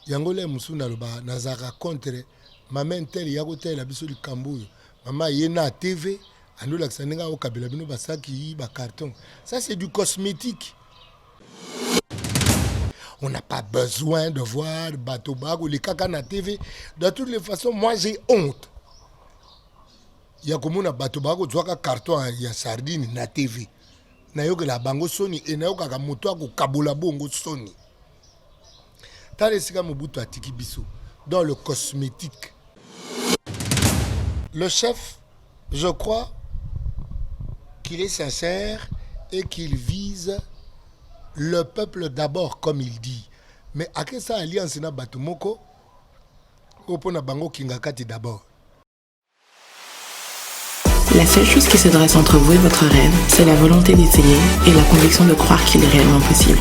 Yangole musuna loba nazara contre maman tel ya kote la biso likambo. Maman yena TV ando la ksanenga o kabela bino basaki ba carton. Ça c'est du cosmétique. On n'a pas besoin de voir Batobag ou les caca na TV. De toutes les façons, moi j'ai honte. Il y a comme un Batobag ou un carton, il y a sardine na TV. Na yo que la bango Sony et na yo ka moto ko kabola bongo Sony. Tale sika mobutu atiki biso dans le cosmétique. Le chef, je crois qu'il est sincère et qu'il vise le peuple d'abord, comme il dit. Mais à quelle alliance na Batumoko Opona Bango Kingakati d'abord. La seule chose qui se dresse entre vous et votre rêve, c'est la volonté d'essayer et la conviction de croire qu'il est réellement possible.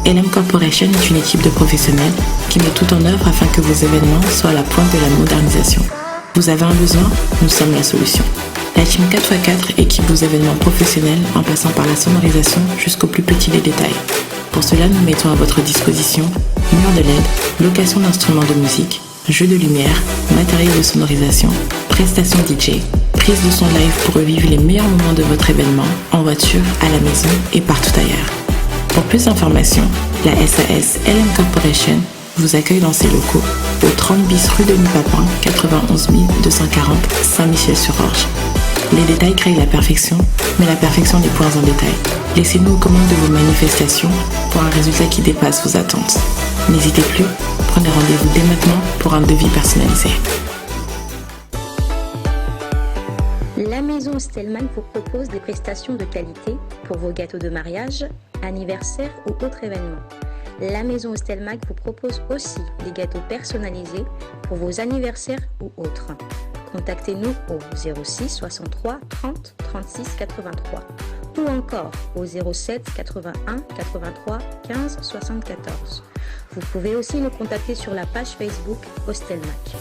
LM Corporation est une équipe de professionnels qui met tout en œuvre afin que vos événements soient à la pointe de la modernisation. Vous avez un besoin, nous sommes la solution. La team 4x4 équipe vos événements professionnels en passant par la sonorisation jusqu'au plus petit des détails. Pour cela, nous mettons à votre disposition murs de LED, location d'instruments de musique, jeux de lumière, matériel de sonorisation, prestations DJ, prise de son live pour revivre les meilleurs moments de votre événement, en voiture, à la maison et partout ailleurs. Pour plus d'informations, la SAS LM Corporation vous accueille dans ses locaux au 30 bis rue Denis Papin, 91 240 Saint-Michel-sur-Orge. Les détails créent la perfection, mais la perfection n'est point en détail. Laissez-nous aux commandes de vos manifestations pour un résultat qui dépasse vos attentes. N'hésitez plus, prenez rendez-vous dès maintenant pour un devis personnalisé. La maison Stelman vous propose des prestations de qualité pour vos gâteaux de mariage, anniversaire ou autres événements. La maison Stelmac vous propose aussi des gâteaux personnalisés pour vos anniversaires ou autres. Contactez-nous au 06 63 30 36 83 ou encore au 07 81 83 15 74. Vous pouvez aussi nous contacter sur la page Facebook Hostelmac.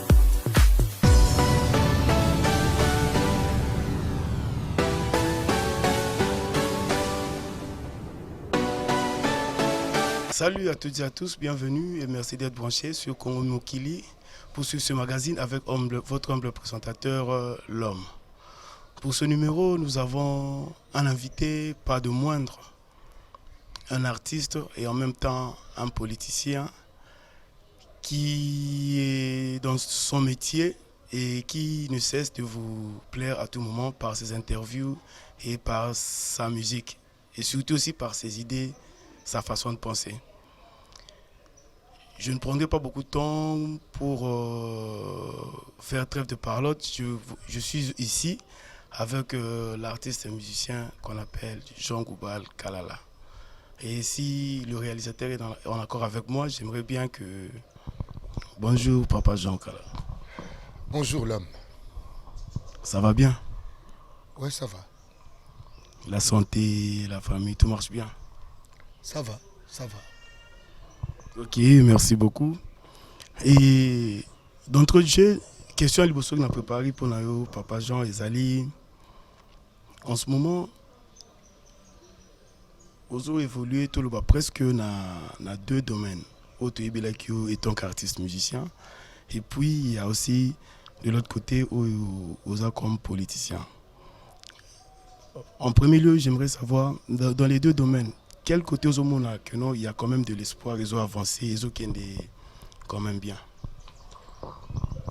Salut à toutes et à tous, bienvenue et merci d'être branchés sur Congo Mokili pour suivre ce magazine avec votre humble présentateur, l'homme. Pour ce numéro, nous avons un invité, pas de moindre, un artiste et en même temps un politicien qui est dans son métier et qui ne cesse de vous plaire à tout moment par ses interviews et par sa musique et surtout aussi par ses idées, sa façon de penser. Je ne prendrai pas beaucoup de temps pour faire trêve de parlotte. Je suis ici avec l'artiste et musicien qu'on appelle Jean Goubal Kalala. Et si le réalisateur est en accord avec moi, j'aimerais bien que... Bonjour Papa Jean Kalala. Bonjour l'homme. Ça va bien? Ouais, ça va. La santé, la famille, tout marche bien? Ça va, ça va. Ok, merci beaucoup. Et d'entre jeu, question à l'Ibosso que nous avons préparé pour nous, Papa Jean et Zali. En ce moment, vous avez évolué tout le bas presque dans deux domaines. Auto Ebelakio étant qu'artiste musicien. Et puis, il y a aussi de l'autre côté, Oza comme politicien. En premier lieu, j'aimerais savoir, dans les deux domaines, quel côté aux hommes que non, il y a quand même de l'espoir, ils ont avancé, ils ont quand même bien.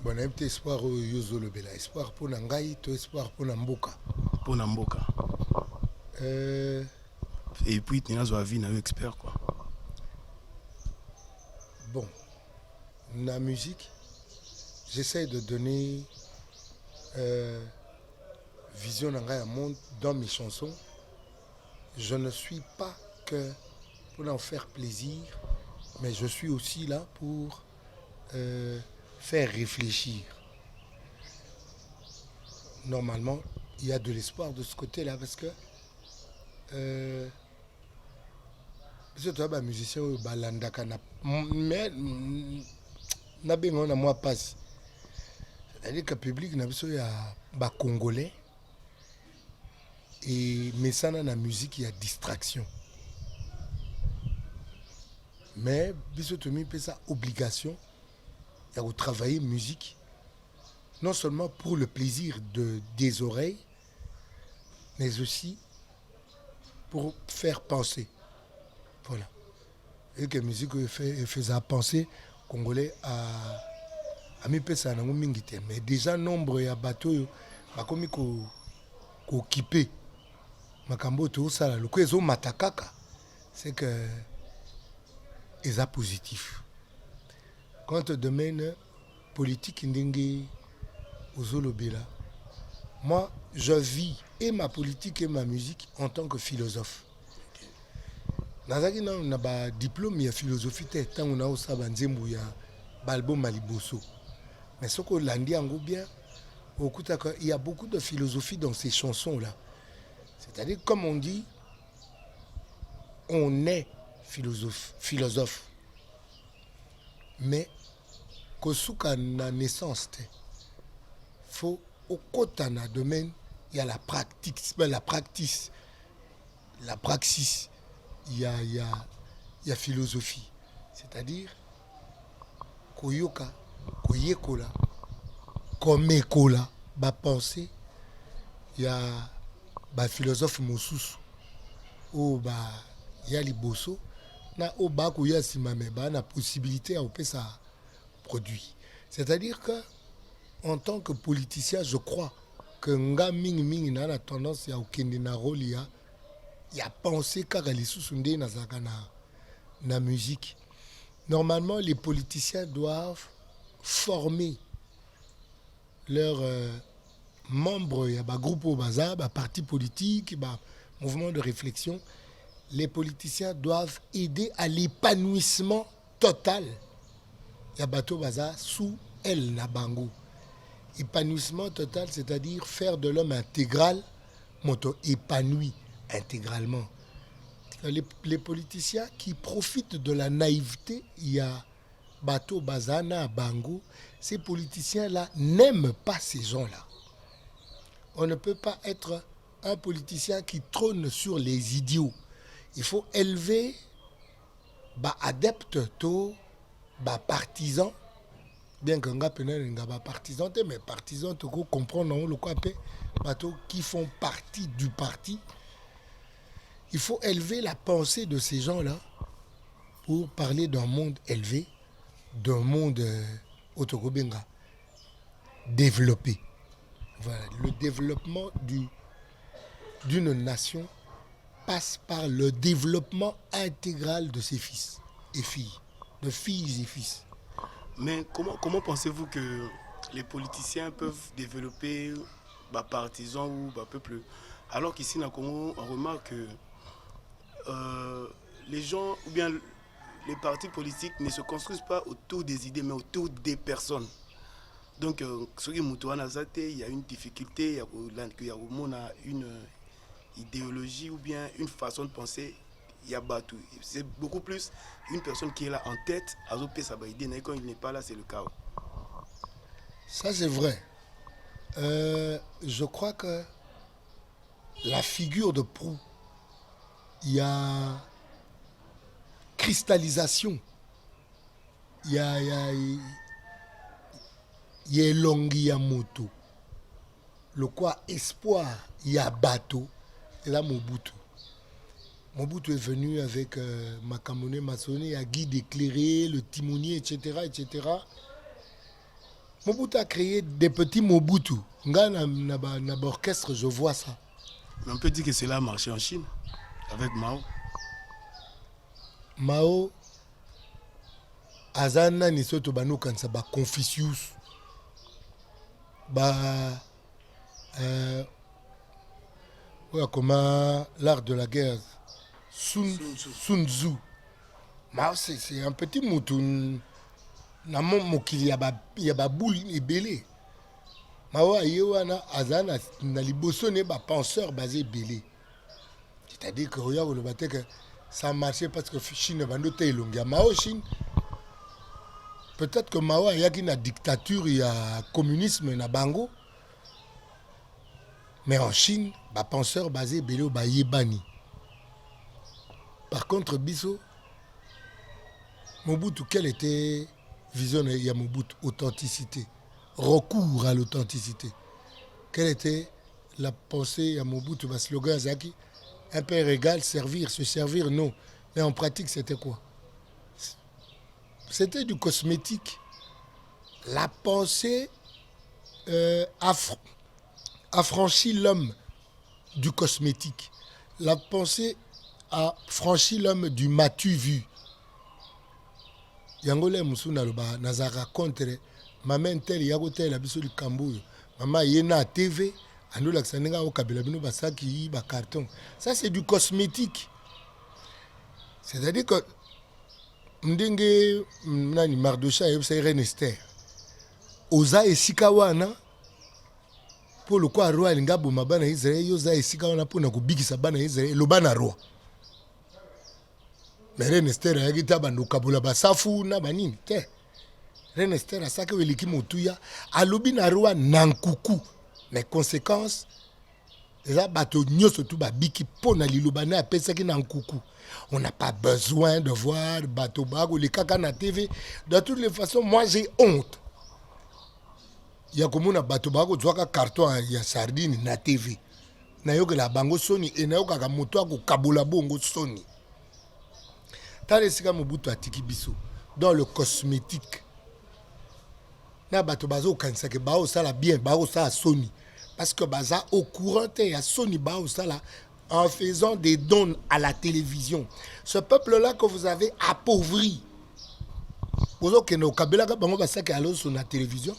Bon, un petit espoir au Yozo le Bela. Espoir pour Nangaï, tout espoir pour Namboka. Pour Namboka. Et puis, tu as vie, tu expert quoi. Bon, la musique, j'essaie de donner vision Nangaï à monde dans mes chansons. Je ne suis pas que pour en faire plaisir, mais je suis aussi là pour faire réfléchir. Normalement, il y a de l'espoir de ce côté-là parce que toi, un musicien, balandaka mais n'a pas moi passe. C'est-à-dire que le public n'a pas congolais et mais ça dans la musique il y a distraction. Mais biso tomi pe sa obligation il y a travailler musique non seulement pour le plaisir des oreilles mais aussi pour faire penser. Voilà. Et que la musique faisait penser congolais à mi pesa na mingi te mais déjà nombre ya bateau bakomi ko occupé makambo to sala le kwezo matakaka c'est que ils a positif. Quant au domaine politique ndenge ozolobela, moi je vis et ma politique et ma musique en tant que philosophe. Nazaki na ba diplôme ya philosophie te tango na osaba nzembo ya balbo maliboso. Mais ce qu'on l'a dit en bien, il y a beaucoup de philosophie dans ces chansons-là. C'est-à-dire, comme on dit, on est philosophe. Mais, kosuka na naissance, faut au côté na domaine, il y a la pratique, la praxis, il y a philosophie. C'est-à-dire, koyoka, koyekola, komekola, ba pensée, il y a ba philosophe mosusu, ou ba ya liboso, na o ba kuya simame ba na possibilité à opérer ça produit. C'est-à-dire que en tant que politicien, je crois que nga mingi na la tendance ya okende na rôle ya penser kaka lisusu nde na zaka na musique. Normalement, les politiciens doivent former leurs membres, il y a un groupe au bazar, un parti politique, un mouvement de réflexion. Les politiciens doivent aider à l'épanouissement total. Il y a bateau bazar sous El Nabango. Épanouissement total, c'est-à-dire faire de l'homme intégral, moto épanoui intégralement. Les politiciens qui profitent de la naïveté, il y a Bateau Bazana, Bango, ces politiciens-là n'aiment pas ces gens-là. On ne peut pas être un politicien qui trône sur les idiots. Il faut élever adeptes, partisans, bien que nga pas partisans, mais partisans, tu comprendre le quoi qui font partie du parti. Il faut élever la pensée de ces gens-là pour parler d'un monde élevé, d'un monde autogobenga développé. Voilà. Le développement d'une nation passe par le développement intégral de ses fils et filles, de filles et fils. Mais comment pensez-vous que les politiciens peuvent développer partisans ou peuple, alors qu'ici dans le Congo, on remarque que les gens ou bien les partis politiques ne se construisent pas autour des idées mais autour des personnes. Donc il y a une difficulté, il y a une idéologie ou bien une façon de penser. C'est beaucoup plus une personne qui est là en tête, quand il n'est pas là, c'est le chaos. Ça c'est vrai. Je crois que la figure de proue, il y a cristallisation, il y a Elongi ya moto, le quoi espoir, il y a bateau, et là Mobutu. Mobutu est venu avec Makamone Massone, un guide éclairé, le timonier, etc., etc. Mobutu a créé des petits Mobutu. Dans l'orchestre, je vois ça. Mais on peut dire que cela a marché en Chine, avec Mao. Mao, Azana Nisoto Bano Kansa, Confucius, comment l'art de la guerre, Sun Tzu. Mao, c'est un petit mouton. Na mokili ya ba boule ebele. Mao ayewana azana na liboso ne ba penseur basé belé. C'est-à-dire que regarde le baté que ça marchait parce que Chine bando te longia Mao Chine. Peut-être que Mao y a une dictature, il y a communisme na bango. Mais en Chine, ba penseur basé belé ba yebani. Par contre biso Mobutu, quelle était vision de Mobutu? Authenticité, recours à l'authenticité. Quelle était la pensée à Mobutu? Le slogan Zaki, un père égal, servir, se servir, non. Mais en pratique, c'était quoi? C'était du cosmétique. La pensée affranchit l'homme du cosmétique. La pensée a franchi l'homme du matu vu. Yangole musuna loba nazara contre maman tel yagotel abiso du kambuyo. Maman yena TV ando laksanenga o kabila bino basaki ba carton. Ça c'est du cosmétique. C'est-à-dire que ndenge nani Mardocha yebsa Renester. Oza esika wana pour le quoi roi linga boma bana Israël yoza esika wana pour na kubikisa bana Israël lo bana roi. Mais Renester ayagita bando kabula basafu na banini te. Renester asaka weliki motuya alobi na roi nankuku. Mais conséquence les bateaux nyonso tout ba biki pona lilobana apesa ki nankuku. On n'a pas besoin de voir bateau bago les kaka na TV. De toutes les façons, moi j'ai honte. Il y a comme un bateau bago zwaka carton ya sardine na TV. Na yoke la bango Sony et na yoka ka moto ko kabula bongo Sony. Tale sika Mobutu atiki biso dans le cosmétique. Na bateau bazo kanisa ke bao sala bien, bao sala Sony parce que baza au courant ya Sony bao sala en faisant des dons à la télévision. Ce peuple-là que vous avez appauvri. Vous avez que nos kabila ka bango basaki alo sur la télévision.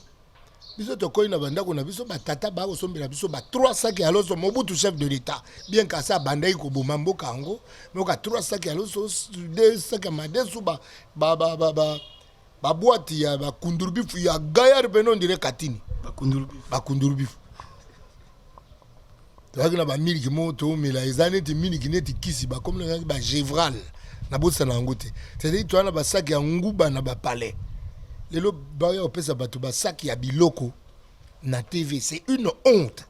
Biso to koyi na banda ko na biso ba tata ba ko sombela biso ba 3 sacs alo sur Mobutu chef de l'état. Bien ka sa banda ko boma mboka ngo, mais ka 3 sacs alo sur 2 sacs amade sou ba boîte ya ba kundurbifu ya gayar benon dire katini. Ba kundurbifu. Tawagina ba miliki moto mais la ezaneti miliki neti kisi ba comme le ba Gévral na bossa na ngote. C'est-à-dire toi na ba sac ya nguba na ba palais. Lelo ba yo pesa bato ba sac ya biloko na TV, c'est une honte.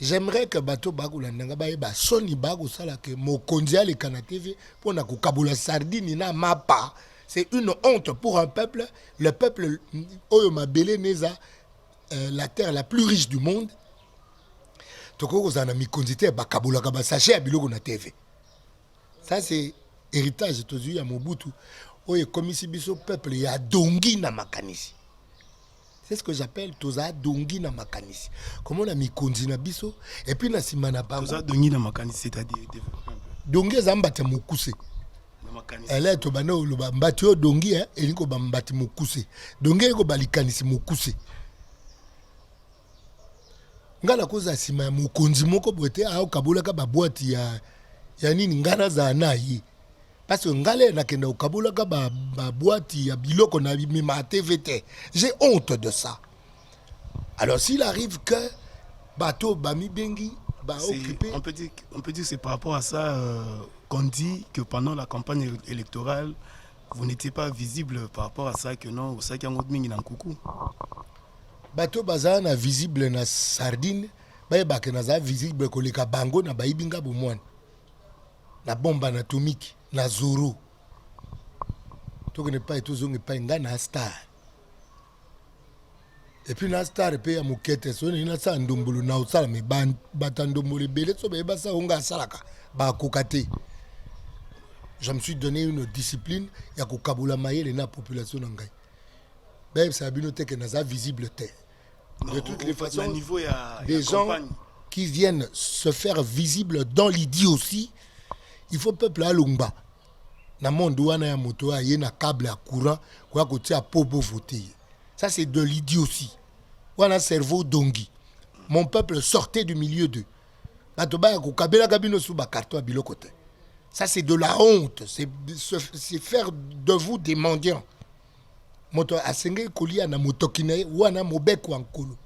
J'aimerais que bato bagula ndanga ba Sony bago sala que mokonzi ale kana TV pour na ko kabula sardine na mapa. C'est une honte pour un peuple, le peuple oyo mabele neza la terre la plus riche du monde. Toko zana mikondité ba kabula ka ba sachet ya biloko na TV. Ça c'est héritage tozu ya Mobutu. Oye komisi biso peuple ya dongi na makanisi. C'est ce que j'appelle toza dongi na makanisi. Comment on a mikondi na biso et puis na simana bango. Toza dongi na makanisi c'est-à-dire dongi zambata mokuse. Elle est to bana oloba mbati o dongi eliko ba mbati mokuse. Dongi ko balikanisi mokuse. Ngala koza sima ya mokonzi moko bote a okabola ka ba boîte ya nini ngana za nayi. Parce que ngale na kenda okabola ka ba boîte ya biloko na bimema TVT. J'ai honte de ça. Alors s'il arrive que bateau bami bengi ba occupé, on peut dire que c'est par rapport à ça qu'on dit que pendant la campagne électorale vous n'étiez pas visible par rapport à ça que non au sac yango mingi na kuku. Bateau baza na visible na sardine, ba ba ke na za visible ko leka bango na baibinga bomwana. Na bombe anatomique, na Zoro. To ne pas tout zonge pas ngana star. Et puis na star pe ya mukete so ni na sa ndombolo na osala me batandombolo belé so ba sa onga salaka ba kokate. Je me suis donné une discipline ya ko kabula mayele na population ngai. Ben ça binote que naza visible terre. De toutes les façons, niveau des gens qui viennent se faire visibles dans l'idiotie, il faut peuple à Lumba. Na monde wana ya moto a yena câble à courant quoi côté à popo voter. Ça c'est de l'idiotie. Wana cerveau dongi. Mon peuple sortait du milieu d'eux. Batoba ko kabela kabino sous ba carton à bilokote. Ça c'est de la honte, c'est faire de vous des mendiants. Moto asenge kolia na motokine wana mobeko ankolo.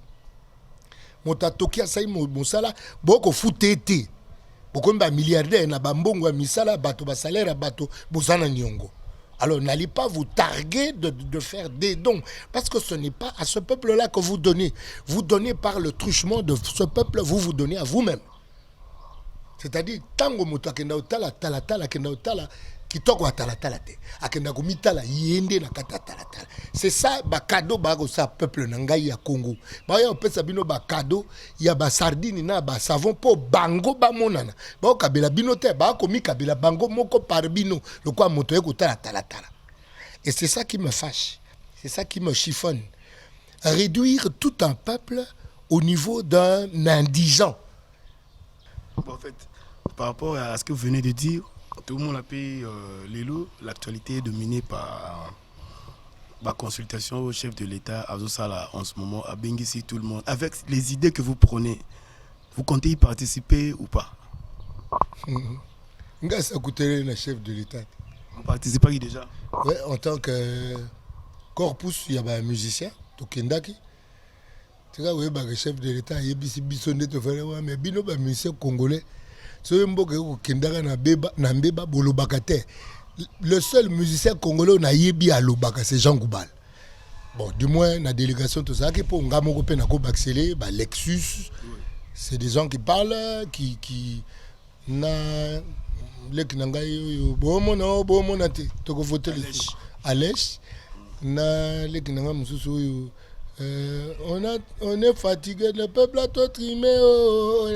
Moto tokia sai mosala boko futete. Boko mba milliardaire na bambongo misala bato ba salaire bato bozana nyongo. Alors n'allez pas vous targuer de faire des dons parce que ce n'est pas à ce peuple-là que vous donnez. Vous donnez par le truchement de ce peuple, vous donnez à vous-même. C'est-à-dire tango moto kenda otala tala kenda otala kitoko atalatala te akenda komitala yende na kata talatala. C'est ça ba cadeau ba ko sa peuple na ngai ya Congo ba ya opesa bino ba cadeau ya ba sardine na ba savon po bango ba monana ba kabela bino te ba ko mi kabela bango moko par bino le quoi moto eko talatala. Et c'est ça qui me fâche, c'est ça qui me chiffonne. Réduire tout un peuple au niveau d'un indigent. Bon, en fait, par rapport à ce que vous venez de dire, tout le monde a payé l'élo. L'actualité est dominée par ma consultation au chef de l'État, Azosala, en ce moment, à Bengissi, tout le monde. Avec les idées que vous prenez, vous comptez y participer ou pas? Ça coûterait le chef de l'État. Vous participez déjà? Oui, en tant que corpus, il y a un musicien, Tokendaki. Tu vois, le chef de l'État, il y a bisonné de faire, mais bino ba musicien congolais. Le seul musicien congolais na yebi à Lobaka, c'est Jean Goubal. Bon, du moins, la délégation, tout ça, qui pour Ngamo Kopena Ko Baxelé, Lexus, c'est des gens qui parlent, qui na lek nangai bomo te to ko voter Alèche na lek nanga mususu on est fatigué, le peuple a tout trimé.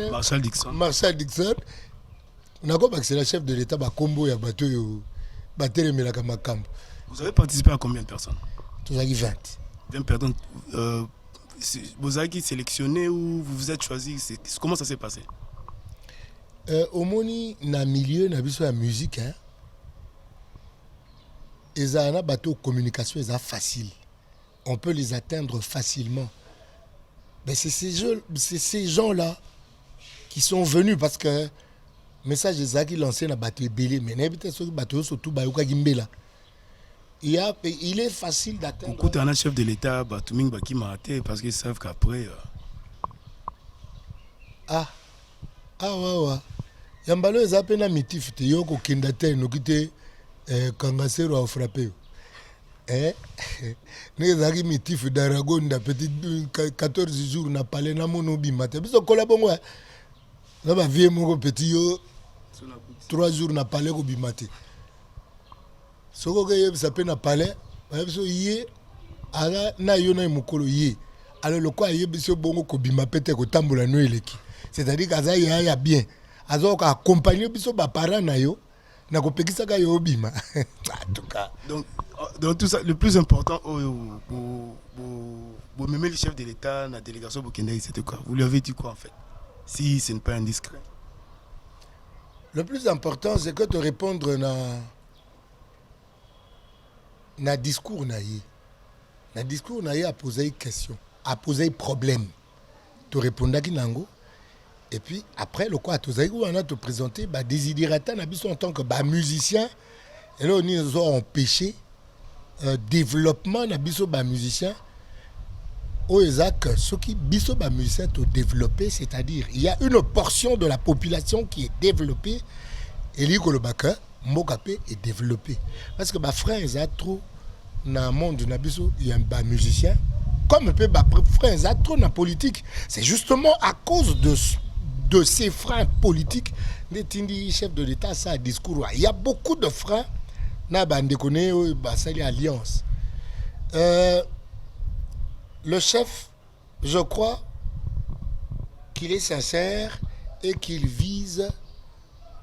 Marshal Dixon. On a compris que c'est le chef de l'État ba combo ya bato yo batele melaka makambo. Vous avez participé à combien de personnes? Tous à 20. 20 personnes. Vous avez sélectionné ou vous vous êtes choisi? Comment ça s'est passé? Au moni na milieu na biso ya musique hein. Ezana bateau communication est facile. On peut les atteindre facilement. Mais c'est ces gens-là qui sont venus parce que message des qui lancé na bateau belé mais n'habite sur bateau surtout bayuka gimbela. Il est facile d'atteindre. Écoute, un chef de l'État Batuming Baki Maraté parce qu'ils savent qu'après ouais. Yambalo ezapé na mitif te yoko kindate no kite kangasero a frappé. Nezaki mitif d'Aragon petit 14 jours na palais na mono bimate. Biso kolabongo na ba vie moko petit yo 3 jours na palais ko bimate. Soko ke yebisa pe na palais, ba biso yé ala na yo na mukolo yé. Alors le quoi yebisa bongo ko bimate te ko tambola no eleki. C'est-à-dire kaza ya bien. Azo ka accompagner biso ba parents na yo na ko pekisa ka yo bima. En tout cas. Donc dans tout ça, le plus important pour même le chef de l'État, la délégation burkinabé, c'était quoi? Vous lui avez dit quoi en fait? Si ce n'est pas indiscret. Le plus important, c'est que de répondre na discours na yé. Na discours na yé à poser une question, à poser un problème. Tu répondre à nango. Et puis après le quoi, tu as te présenter bah désidérata na biso en tant que bah musicien. Et là on nous a empêché développement na biso ba musicien. Au Isaac, ce qui biso ba musicien te développer, c'est-à-dire il y a une portion de la population qui est développée et l'Ikolobaka Mokapé est développé. Parce que bah frère Isaac trop na monde na biso il y a un ba musicien comme peu bah frère Isaac trop na politique. C'est justement à cause de ces freins politiques les tindi chef de l'État ça discours. Il y a beaucoup de freins na bande connaît bah ça alliance. Le chef, je crois qu'il est sincère et qu'il vise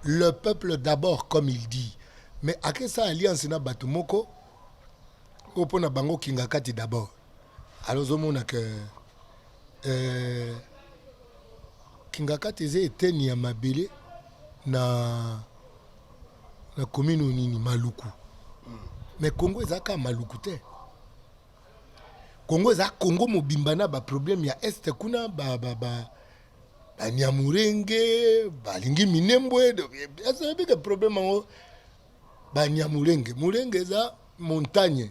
le peuple d'abord, comme il dit. Mais à quelle alliance na batumoko au pona bango kingakati d'abord. Alors on a que kingakati était ni à mabele na commune nini Maluku. Mais Congo ezaka Maluku te. Congo za Congo mobimbana ba problème ya est kuna ba Nyamurenge ba lingi minembwe ça be que problème ngo ba Nyamurenge Murenge za montagne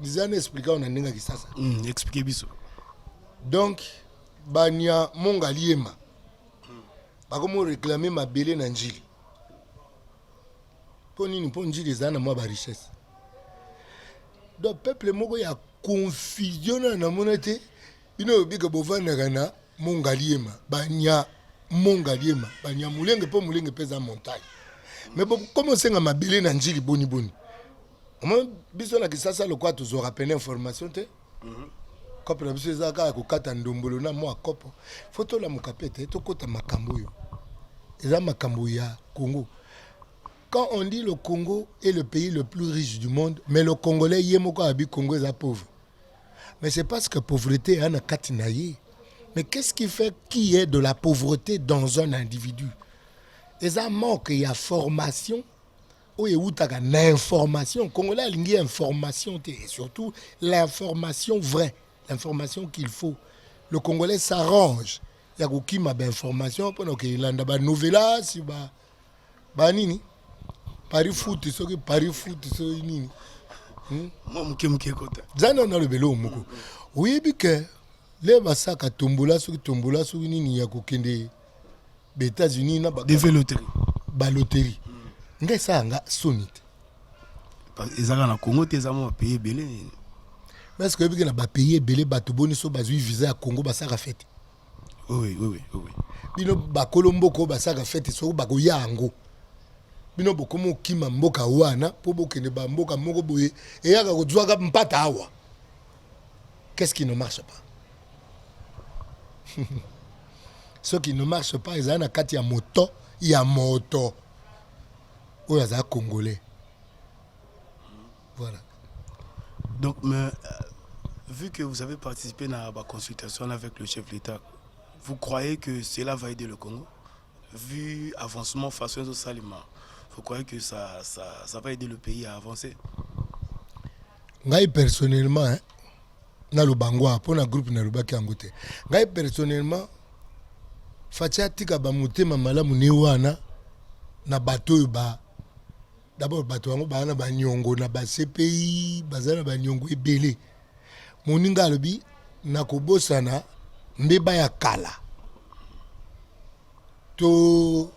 dizana expliquer on ndinga kisasa expliquer biso donc ba nya monga liema ba komo réclamer ma belé na njili ponini po njili za na moi ba richesse donc peuple moko ya confusion na monete ino bika bovana kana mongaliema banya mongaliema banya mulenge po mulenge pesa montagne Mais bon, comment c'est que ma belle na njili boni boni. Moi biso na kisasa le quoi tu auras peine information te. Comme la biso za ka ko kata ndombolo na moi kopo. Photo la mukapete to kota makambo yo. Eza makambo ya Congo. Quand on dit le Congo est le pays le plus riche du monde, mais le Congolais yemoko abi Congo est pauvre. Mais c'est parce que pauvreté est un katinaye. Mais qu'est-ce qui fait qu'il y ait de la pauvreté dans un individu? Et ça manque, il y a formation, ou il y a l'information. Congolais a une information, et surtout l'information vraie, l'information qu'il faut. Le Congolais s'arrange. Il y a qui m'a information, pendant qu'il y a une novella, si nini, Paris foot, Paris foot, nini. Moi, je kota. Zana na le belo moko. Oui, que les basaka tombola sur nini ya kokende des États-Unis na ba loterie. Ba loterie. Ngai ça nga sonite. Ezaka na Congo te ezama payer belé. Mais est-ce que bika na ba payer belé bato boni so bazui visa à Congo basaka fête. Oui. Bino ba Kolomboko basaka fête so ba ko yango. Bino bokomo kima mboka wana po bokende ba mboka moko boye et yaka ko zwaka mpata awa. Qu'est-ce qui ne marche pas? Ce qui ne marche pas, ils ont un moto, il y a moto. Ou il y a Congolais. Voilà. Donc, mais, vu que vous avez participé à la consultation avec le chef de l'État, vous croyez que cela va aider le Congo? Vu l'avancement façon de Salima, vous croyez que ça va aider le pays à avancer? Moi, personnellement, hein, na lubangwa pour na groupe na lubaki angote. Ngai personnellement fatia tika ba mutema malamu ni wana na bato ba d'abord bato wango ba na ba nyongo na ba CPI bazana ba nyongo ebele. Moninga lobi na kobosana mbeba ya kala. To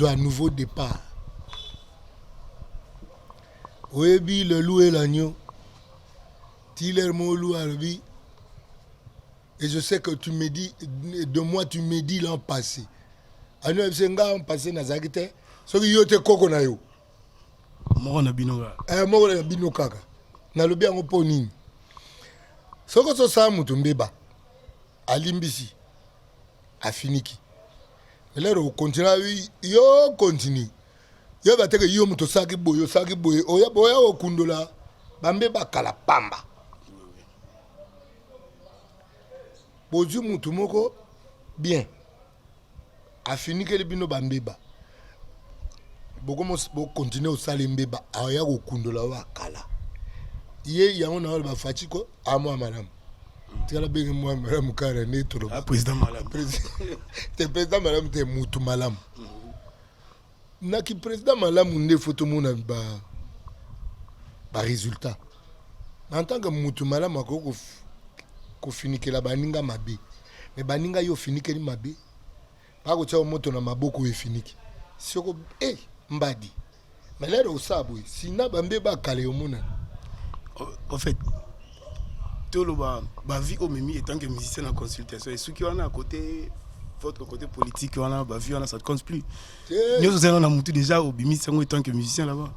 un nouveau départ. Oebi le loup et l'agneau. Tiller Molou Albi. Et je sais que tu me dis, de moi tu me dis l'an passé. Anu Msenga l'an passé Nazagite. Ce qui yote koko na yo. Moko na binoga. Moko na binokaka. Na lobi ango poni. Soko so sa mutu mbeba. Alimbisi. Afiniki. Mais là on continue yo continue. Yo bateke yo mutu saki boyo. Oya boya okundola. Bambeba kala pamba. Bozu mutu moko bien. A fini que le bino bambeba. Bokomo bo continuer au sale mbeba aya ko kundola wa kala. Ye yango na ba fatiko amwa madame. Tikala bengi moi madame kara ne tolo. Ah président malam. Te président malam te mutu malam. Na ki président malam ne photo mona ba résultat. En tant que mutu malam akoko ko finikela baninga mabe. Mais baninga yo finikeli mabe. Pas ko tia moto na maboko e finiki. Soko mbadi. Mais là au sabo, sina bambe ba kale omona. En fait, tout le vie au mimi étant que musicien en consultation et ceux qui en a à côté votre côté politique on a vie on a ça ne compte plus. Nous on a monté déjà au bimi en tant que musicien là-bas.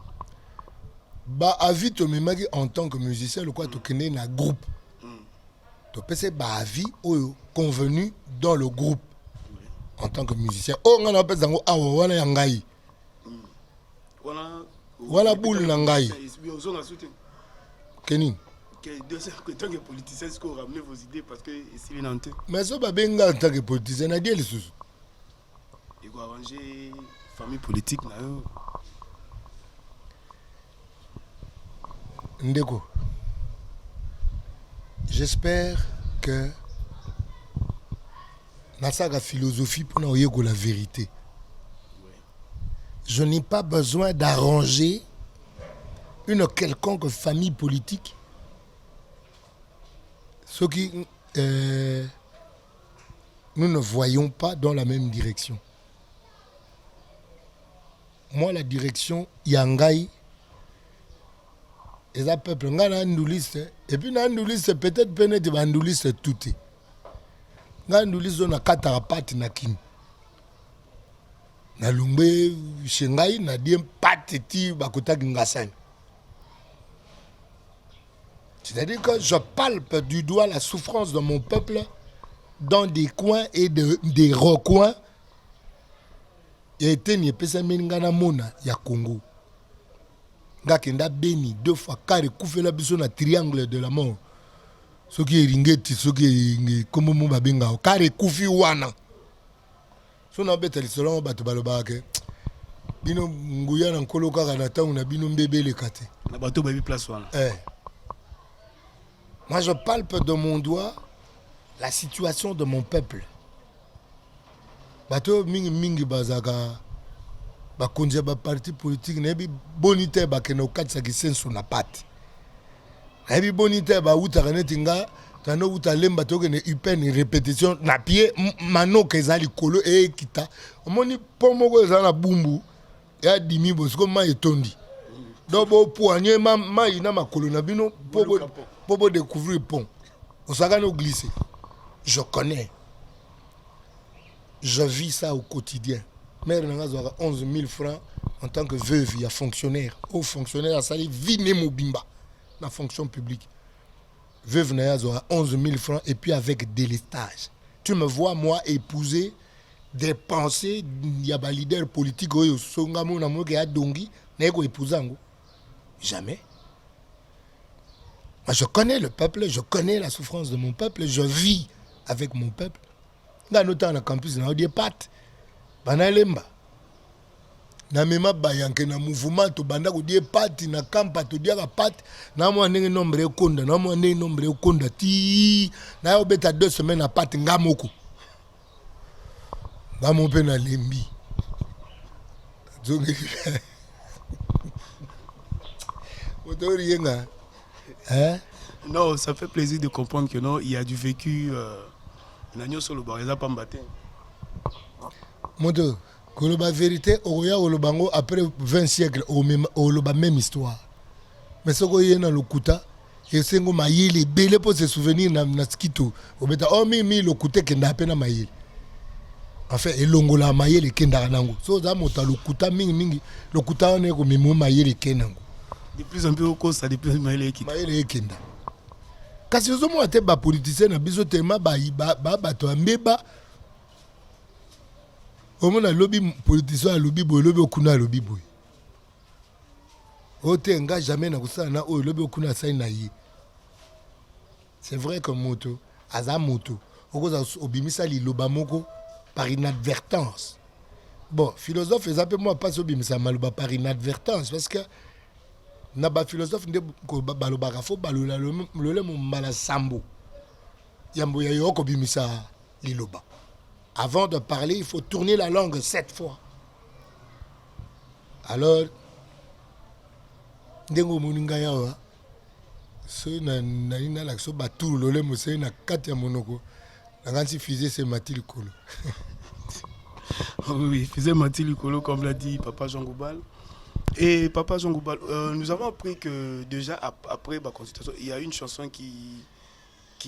Ba avis to memaki en tant que musicien le quoi to kende na groupe. To pese ba avis oyo convenu dans le groupe en tant que musicien. Oh ngana pese ngo awo wana ya ngai. Wana boule na ngai. Kenin. En tant que politicien, est-ce que vous ramenez vos idées parce que ici les Nantais. Mais ça va bien en tant que politicien, n'a dit les sous. Il faut arranger famille politique là. Ndeko. J'espère que dans sa philosophie pour nous dire la vérité. Je n'ai pas besoin d'arranger une quelconque famille politique. Ce qui nous ne voyons pas dans la même direction. Moi, la direction Yangai, et ça peuple, on a un liste, et puis on a une liste peut-être pénétre, une liste tout. On a une liste on a 4 pattes na kin. na lumbe shengai na diem pateti bakota ngasani. C'est-à-dire que je palpe du doigt la souffrance de mon peuple dans des coins et des recoins. Il y a été ni pesa mengana mona ya Congo. Ngakenda beni 2 fois kare kufela biso na triangle de la mort. Ce qui est ringeti, ce qui est comme mon babenga kare kufi wana. So na beta lisolo bato balobake. Bino nguya na nkoloka kana tangu na bino mbebele kate. Na bato babi place wana. Moi, je palpe de mon doigt la situation de mon peuple. Bato mingi bazaka bakonja ba parti politique nebi bonité ba keno katsa kisenso na pati. Nebi bonité ba uta kanetinga tano uta lemba toke ne upen répétition na pied mano kezali kolo e kita. Omoni pomoko ezana bumbu ya dimi bosko ma etondi. Dobo poigné ma ina makolo na bino pour découvrir le pont. On s'en va nous glisser. Je connais. Je vis ça au quotidien. Mère n'a 11 000 francs en tant que veuve, il y a fonctionnaire. Haut fonctionnaire, ça dit vine mobimba. Dans la fonction publique. Veuve n'a 11 000 francs et puis avec délestage. Tu me vois, moi, épouser des pensées. Il y a des leaders politiques. Jamais. Moi, je connais le peuple, je connais la souffrance de mon peuple, je vis avec mon peuple. Dans notre temps, dans le campus, on a des pattes. Banalemba. Na mema bayanke na mouvement to banda ko die pattes na kampa to dia ka pattes. Na mo ndenge nombre ekonda, na mo ndenge nombre ekonda ti. Na yo beta 2 semaines na pattes ngamoko. Ngamo pe na lembi. Zonge. Motori yenga. Hein? Non, ça fait plaisir de comprendre que non, il y a du vécu. N'agno sur le bar, ils a pas mbatté. Moto, que la vérité, au bango après 20 siècles, au même histoire. Mais ce qu'on y a dans le kuta, et c'est que maïli, belé pour se souvenir na skito. Au beta, oh mi le kuta qui n'a pas na maïli. En fait, il longola maïli qui n'a pas. So ça mota le kuta mingi, le kuta on est comme mi maïli qui n'a pas. De plus en plus au cause, ça de plus en plus maïli qui. Maïli qui n'a. Kasi ozo mo ate ba politicien na biso tema ba bato ambeba omona lobby politicien lobby boy lobby okuna lobby boy ote nga jamais na kusana na o lobby okuna sai na yi. C'est vrai que moto aza moto okoza obimisa liloba moko par inadvertance. Bon, philosophe ezape moi pas obimisa maloba par inadvertance parce que na ba philosophe nde ko balobaka fo balola lole mo mala sambo yambo ya yoko bimisa liloba. Avant de parler, il faut tourner la langue 7 fois. Alors ndengo moninga yawa so na ina la so batou lole mo se na kati ya monoko na ganti fusée c'est Mathilde Kolo. Oui, faisait Mathilde Kolo comme l'a dit Papa Jean Goubal. Et Papa Jean Goubal, nous avons appris que déjà après la consultation, il y a une chanson qui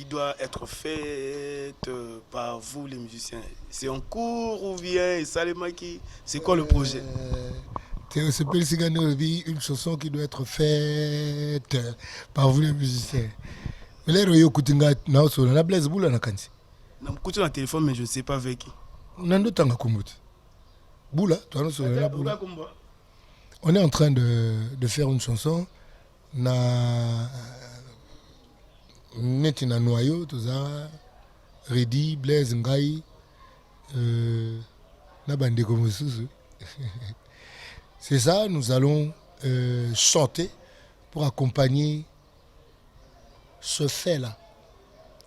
doit être faite par vous les musiciens. C'est en cours ou bien Salema qui... C'est quoi le projet? C'est une chanson qui doit être faite par vous les musiciens. Mais là, on a Blaise Boula na kanti. On écoute sur le téléphone, mais je ne sais pas avec qui. Boula, toi, on est en train de faire une chanson. Netina Noyo, tout ça, Redi, Blaise Ngai, Nabande Komosusu. C'est ça, nous allons chanter pour accompagner ce fait-là.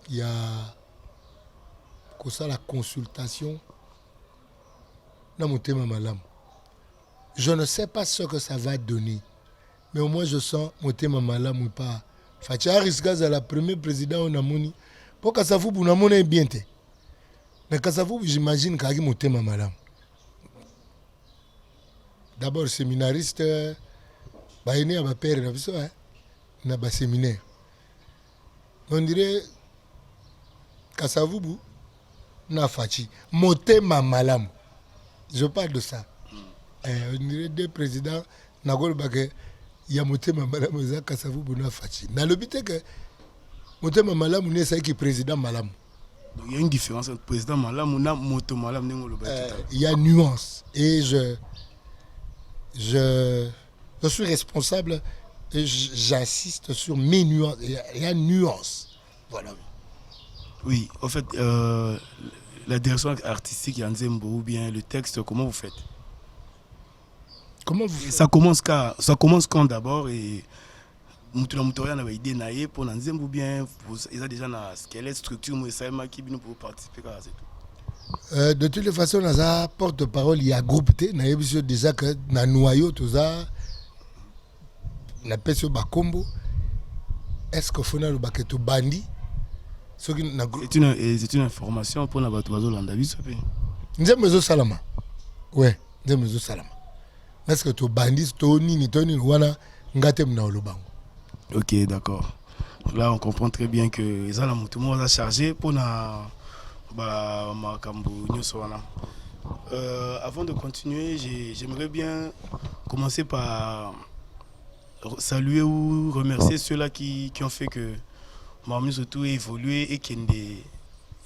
Il y a comme ça la consultation. Je ne sais pas ce que ça va donner, mais au moins je sens Motema Malam ou pas. Fatia Risgaz à la première président on a moni. Pour Kassavou, on a moni bien. Mais Kassavou, j'imagine qu'il y a Motema Malam. D'abord, séminariste, bah, il y a un père, il y a un séminaire. On dirait Kassavou, na Fachi. Motema Malam. Je parle de ça. On dirait deux présidents. Nagol Bagé, il y a Motema Malamu Eza Kasavu Buna Fachi. Dans le but que Motema Malamu n'est pas qui président Malamu. Donc, il y a une différence entre président Malamu et Moto Malamu. Il y a nuance. Et je suis responsable et j'insiste sur mes nuances. Il y a nuance. Voilà. Oui, en fait, la direction artistique Yanzembo ou bien le texte, comment vous faites? Comment vous faites? Ça commence quand d'abord et Moutourian avait idée naïe pour Nanzembo ou bien ils ont déjà un squelette, structure, mais ça qui vient pour participer à c'est tout. De toutes les façons, dans la porte-parole, il y a groupe T. Naïe déjà que dans noyau tout ça, na peso bakombo. Est-ce que faut na baketo bandi? C'est une information pour la Batuazo Landavis. Nzembezo Salama. Ouais, Nzembezo Salama. Est-ce que tu bandis, Tony, wana ngate mna olobango? Ok, d'accord. Là, on comprend très bien que les gens ont chargé pour na makambo nyoswana. Avant de continuer, j'aimerais bien commencer par saluer ou remercier ceux-là qui ont fait que Mamie surtout a évolué et Kende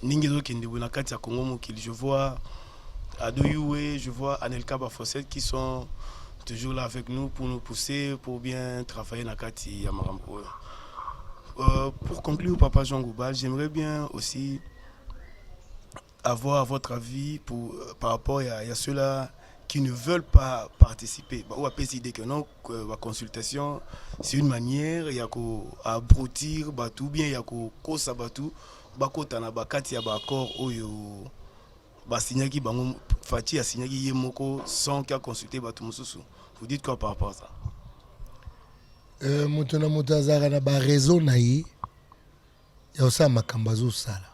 Ningezo Kende Bonakati à Congo Mokili. Je vois Adoyoué, je vois Anelka Bafosset qui sont toujours là avec nous pour nous pousser, pour bien travailler Nakati Yamarambo. Pour conclure, Papa Jean Goubal, j'aimerais bien aussi avoir votre avis par rapport à ceux-là qui ne veulent pas participer. Ou à PCD que non, la consultation, c'est une manière, il y a qu'à abrutir, ou bien il y a qu'à sabatou, bakotana bakati ya bakor oyo basigna qui bango fati a signé qui yemoko sans qu'à consulter batu mususu. Vous dites quoi par rapport à ça? Mutuna mutazara na ba raison na yi ya osa makambazo sala.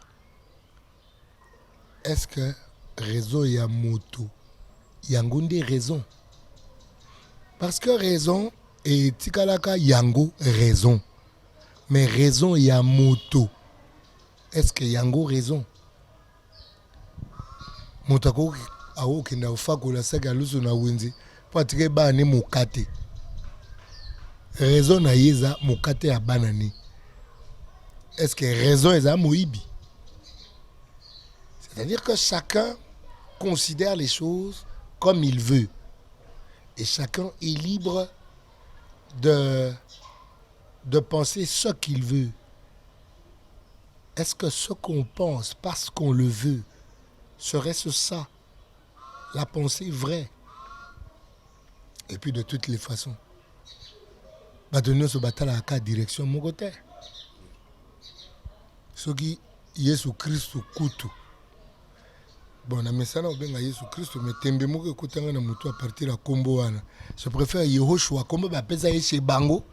Est-ce que réseau ya moto yango nde raison? Parce que raison et tikalaka yango raison. Mais raison ya moto. Est-ce que yango raison? Motako awo kina ufakola saka lusu na wenzi. Patike ba ne mokate. Raison na yeza mokate ya banani. Est-ce que raison est à moibi? C'est-à-dire que chacun considère les choses comme il veut. Et chacun est libre de penser ce qu'il veut. Est-ce que ce qu'on pense parce qu'on le veut, serait-ce ça, la pensée vraie? Et puis de toutes les façons, se battre à la direction mon côté. Ce qui Yesu Christ kutu. Bon, na mesana obenga Yesu Christ mais tembe moko ekutanga na mutu à partir à kombo wana. Je préfère Yehoshua kombo ba pesa chez bango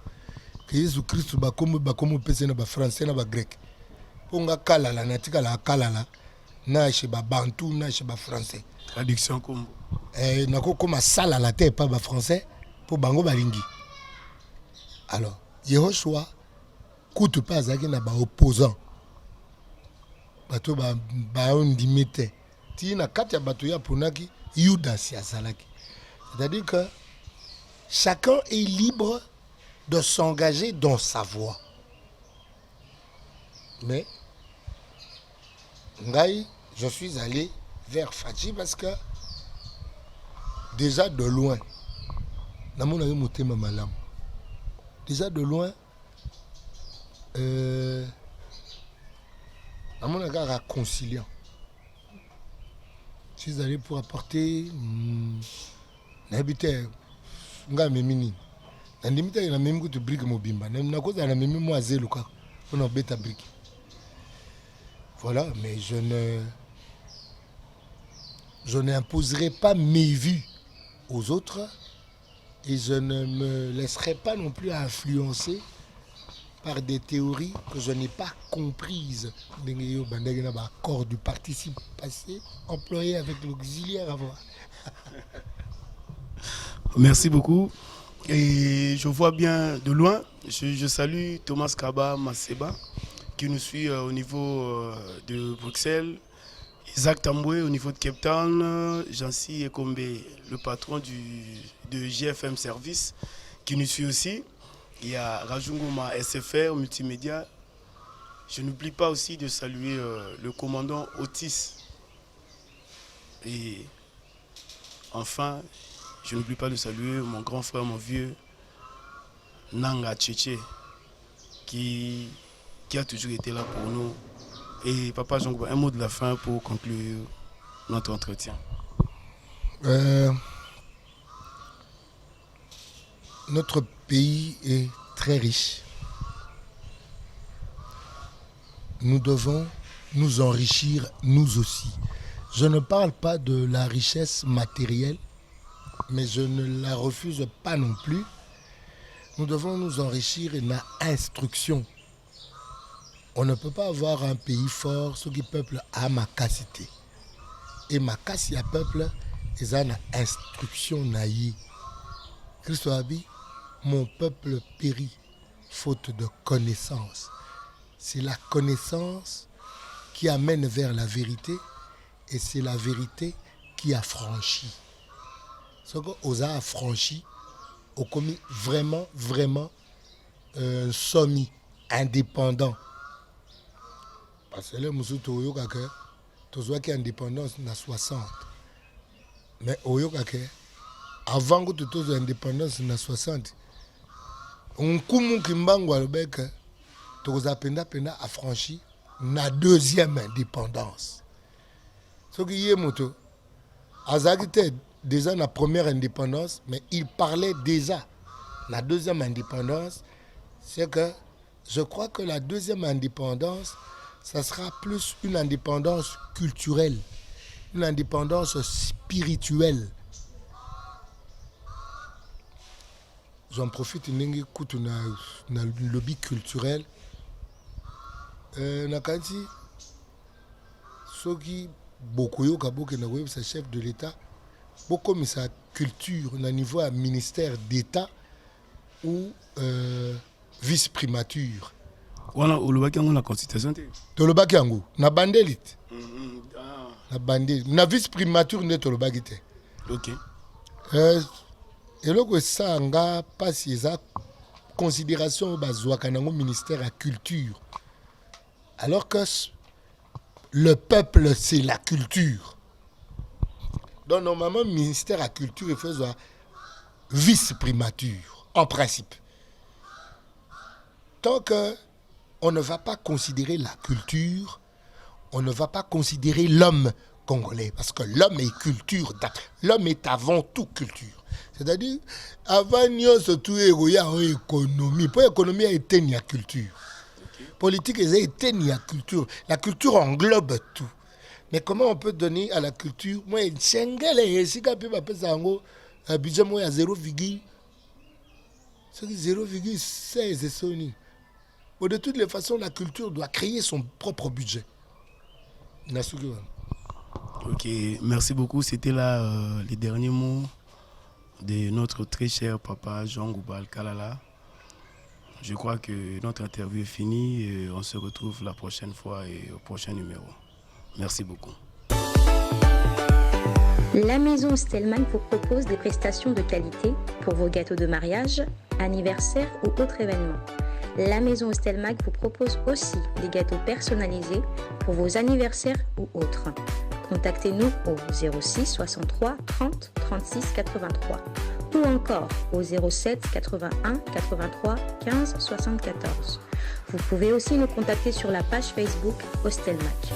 que Yesu Christ ba kombo pesa na ba français na ba grec. Ponga kalala na tika la kalala na chez ba bantu na chez ba français. Traduction kombo. Nako koma sala la terre pas ba français pour bango balingi. Alors, Yehoshua kutu pas azaki na ba opposant. Bato ba ondimete. Tina katia bato ya ponaki Yudas ya salaki. C'est-à-dire que chacun est libre de s'engager dans sa voie. Mais ngai, je suis allé vers Fadji parce que déjà de loin, déjà de loin, réconciliant. Je suis allé pour apporter n'habité nga memini n'andimita na même que tu briques mobimba na cause na même moi zélo quoi on a bêta brique. Voilà, mais je n'imposerai pas mes vues aux autres et je ne me laisserai pas non plus influencer par des théories que je n'ai pas comprises. Accord du participe passé employé avec l'auxiliaire avant. Merci beaucoup. Et je vois bien de loin, je salue Thomas Kaba Maseba qui nous suit au niveau de Bruxelles Isaac Tamboué au niveau de Cape Town, Jancy Ekombe, le patron de GFM Service, qui nous suit aussi. Il y a Rajunguma SFR, multimédia. Je n'oublie pas aussi de saluer le commandant Otis. Et enfin, je n'oublie pas de saluer mon grand frère, mon vieux, Nanga Tchétché, qui a toujours été là pour nous. Et Papa Jean, un mot de la fin pour conclure notre entretien. Notre pays est très riche. Nous devons nous enrichir nous aussi. Je ne parle pas de la richesse matérielle, mais je ne la refuse pas non plus. Nous devons nous enrichir in instruction. On ne peut pas avoir un pays fort, ce qui peuple a ma capacité. Et ma capacité à peuple, ils ont une instruction naïe. Christ a dit, mon peuple périt, faute de connaissance. C'est la connaissance qui amène vers la vérité et c'est la vérité qui affranchit. Ce qu'on a affranchi, on a commis vraiment un sommet indépendant. Parce que là, nous avons une indépendance dans 60. Mais avant que tu aies une indépendance dans 60, on a affranchi la deuxième indépendance. Ce qui est moto, Azak était déjà dans la première indépendance, mais il parlait déjà la deuxième indépendance. C'est que je crois que la deuxième indépendance, ça sera plus une indépendance culturelle, une indépendance spirituelle. J'en profite, j'écoute le lobby culturel. Nakati, ceux qui beaucoup de ces chefs de l'État, beaucoup de sa culture au niveau à ministère d'État ou vice-primature. Voilà, au Lobaki, on a la constitution. Au Lobaki, on a bandelite. Na bandelite. Na vice-primature, on a Lobaki. Ok. Et là, ça a pas si ça considération au ministère de la culture. Alors que le peuple, c'est la culture. Donc, normalement, le ministère de la culture, il fait vice-primature, en principe. Tant qu'on ne va pas considérer la culture, on ne va pas considérer l'homme congolais. Parce que l'homme est culture. L'homme est avant tout culture. C'est-à-dire, avant tout économie. Pour l'économie, il y a une culture. Politique, il y a une culture. La culture englobe tout. Mais comment on peut donner à la culture, moi, un budget moi à 0,16. De toutes les façons, la culture doit créer son propre budget. Ok, merci beaucoup. C'était là les derniers mots de notre très cher papa Jean Goubal Kalala. Je crois que notre interview est finie et on se retrouve la prochaine fois et au prochain numéro. Merci beaucoup. La maison Stelman vous propose des prestations de qualité pour vos gâteaux de mariage, anniversaire ou autres événements. La maison Stelman vous propose aussi des gâteaux personnalisés pour vos anniversaires ou autres. Contactez-nous au 06 63 30 36 83 ou encore au 07 81 83 15 74. Vous pouvez aussi nous contacter sur la page Facebook Hostelmac.